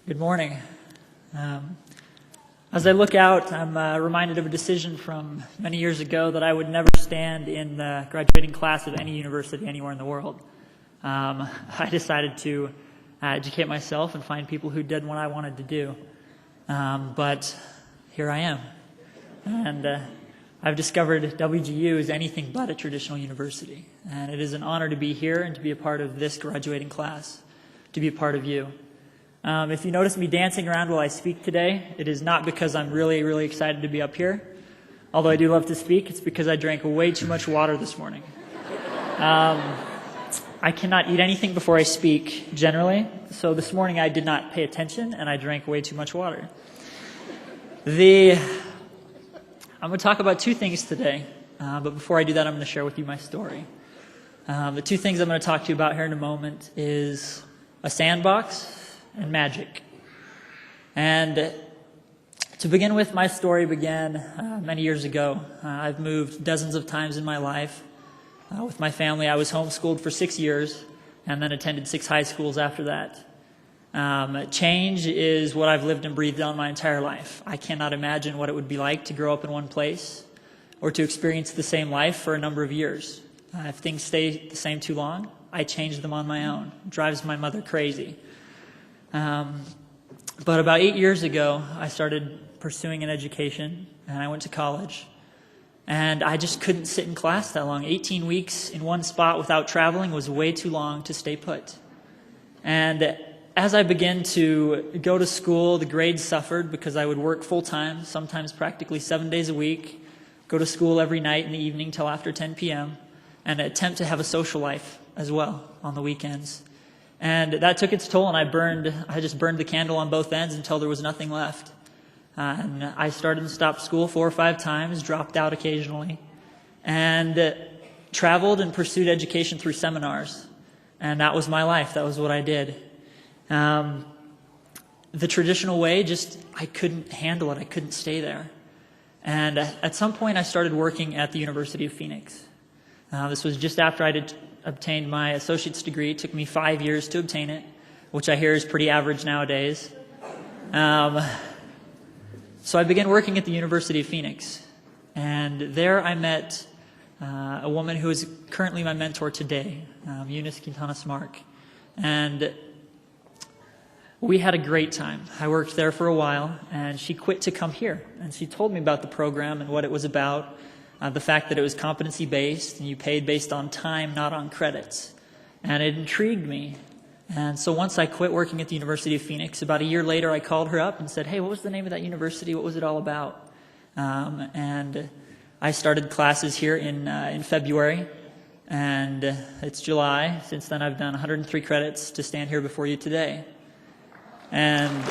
Good morning. As I look out, I'm reminded of a decision from many years ago that I would never stand in the graduating class of any university anywhere in the world. I decided to educate myself and find people who did what I wanted to do. But here I am. And I've discovered WGU is anything but a traditional university. And it is an honor to be here and to be a part of this graduating class, to be a part of you. If you notice me dancing around while I speak today, it is not because I'm really excited to be up here. Although I do love to speak, it's because I drank way too much water this morning. I cannot eat anything before I speak, generally. So this morning I did not pay attention and I drank way too much water. I'm going to talk about two things today. But before I do that, I'm going to share with you my story. The two things I'm going to talk to you about here in a moment is a sandbox and magic. And to begin with, my story began many years ago. I've moved dozens of times in my life. With my family, I was homeschooled for 6 years and then attended 6 high schools after that. Change is what I've lived and breathed on my entire life. I cannot imagine what it would be like to grow up in one place or to experience the same life for a number of years. If things stay the same too long, I change them on my own. It drives my mother crazy. But about 8 years ago, I started pursuing an education, and I went to college. And I just couldn't sit in class that long. 18 weeks in one spot without traveling was way too long to stay put. And as I began to go to school, the grades suffered because I would work full-time, sometimes practically 7 days a week, go to school every night in the evening till after 10 p.m., and attempt to have a social life as well on the weekends. And that took its toll, and I just burned the candle on both ends until there was nothing left. And I started and stopped school 4 or 5 times, dropped out occasionally, and traveled and pursued education through seminars. And that was my life. That was what I did. The traditional way, I couldn't handle it. I couldn't stay there. And at some point, I started working at the University of Phoenix. This was just after I obtained my associate's degree. It took me 5 years to obtain it, which I hear is pretty average nowadays. So I began working at the University of Phoenix, and there I met a woman who is currently my mentor today, Eunice Quintana-Smark, and we had a great time. I worked there for a while, and she quit to come here, and she told me about the program and what it was about, the fact that it was competency-based, and you paid based on time, not on credits, and it intrigued me. And so once I quit working at the University of Phoenix, about a year later, I called her up and said, hey, what was the name of that university? What was it all about? And I started classes here in February, and it's July. Since then, I've done 103 credits to stand here before you today. And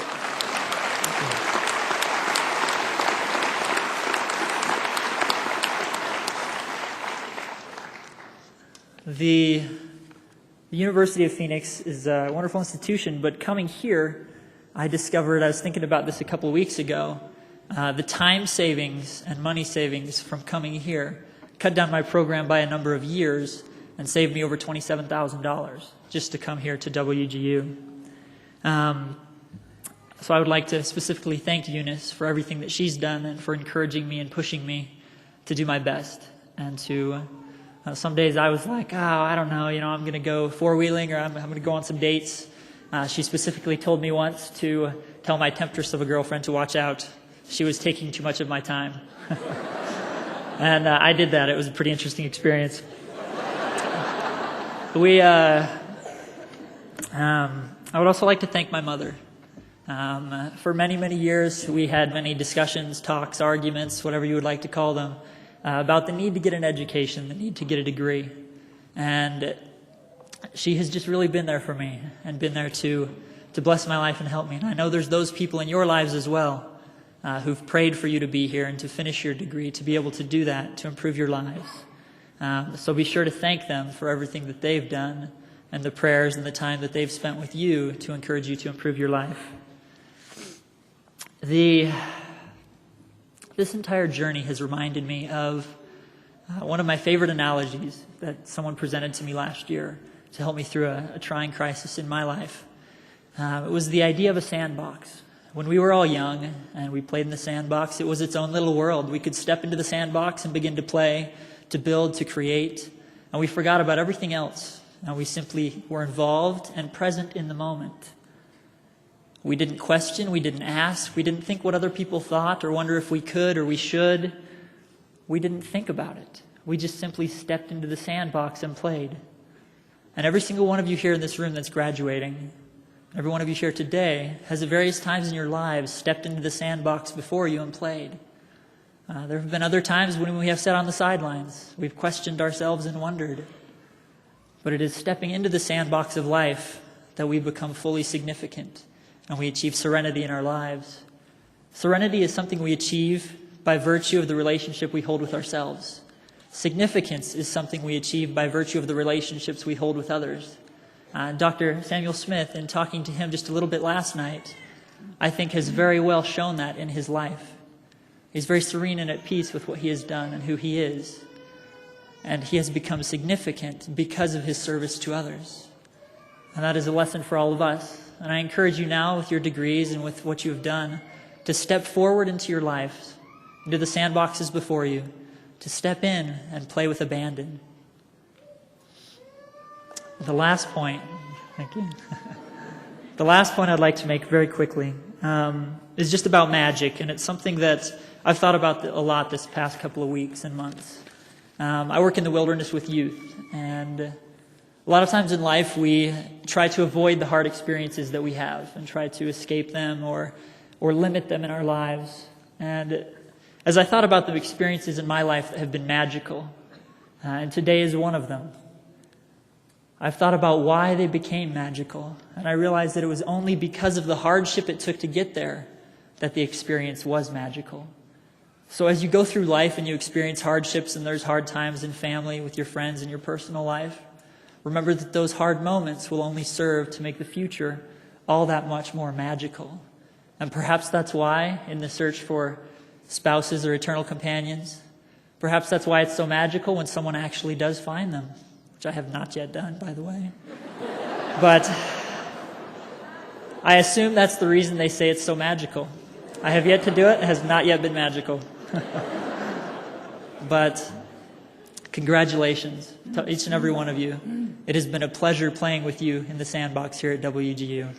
the University of Phoenix is a wonderful institution, but coming here, I discovered, I was thinking about this a couple of weeks ago, the time savings and money savings from coming here cut down my program by a number of years and saved me over $27,000 just to come here to WGU. So I would like to specifically thank Eunice for everything that she's done and for encouraging me and pushing me to do my best and to some days I was like, I don't know, I'm going to go four-wheeling or I'm going to go on some dates. She specifically told me once to tell my temptress of a girlfriend to watch out. She was taking too much of my time. And I did that. It was a pretty interesting experience. I would also like to thank my mother. For many years, we had many discussions, talks, arguments, whatever you would like to call them, about the need to get an education, the need to get a degree. And she has just really been there for me and been there to bless my life and help me. And I know there's those people in your lives as well who've prayed for you to be here and to finish your degree, to be able to do that, to improve your lives. So be sure to thank them for everything that they've done and the prayers and the time that they've spent with you to encourage you to improve your life. This entire journey has reminded me of one of my favorite analogies that someone presented to me last year to help me through a trying crisis in my life. It was the idea of a sandbox. When we were all young and we played in the sandbox, it was its own little world. We could step into the sandbox and begin to play, to build, to create, and we forgot about everything else. And we simply were involved and present in the moment. We didn't question, we didn't ask, we didn't think what other people thought or wonder if we could or we should. We didn't think about it. We just simply stepped into the sandbox and played. And every single one of you here in this room that's graduating, every one of you here today, has at various times in your lives stepped into the sandbox before you and played. There have been other times when we have sat on the sidelines. We've questioned ourselves and wondered. But it is stepping into the sandbox of life that we become fully significant and we achieve serenity in our lives. Serenity is something we achieve by virtue of the relationship we hold with ourselves. Significance is something we achieve by virtue of the relationships we hold with others. Dr. Samuel Smith, in talking to him just a little bit last night, I think has very well shown that in his life. He's very serene and at peace with what he has done and who he is. And he has become significant because of his service to others. And that is a lesson for all of us. And I encourage you now, with your degrees and with what you have done, to step forward into your lives, into the sandboxes before you, to step in and play with abandon. The last point, thank you. The last point I'd like to make very quickly is just about magic, and it's something that I've thought about a lot this past couple of weeks and months. I work in the wilderness with youth, and a lot of times in life we try to avoid the hard experiences that we have and try to escape them or limit them in our lives. And as I thought about the experiences in my life that have been magical, and today is one of them, I've thought about why they became magical, and I realized that it was only because of the hardship it took to get there that the experience was magical. So as you go through life and you experience hardships and there's hard times in family, with your friends, in your personal life, remember that those hard moments will only serve to make the future all that much more magical. And perhaps that's why, in the search for spouses or eternal companions, perhaps that's why it's so magical when someone actually does find them, which I have not yet done, by the way. But I assume that's the reason they say it's so magical. I have yet to do it. It has not yet been magical. But congratulations to each and every one of you. It has been a pleasure playing with you in the sandbox here at WGU.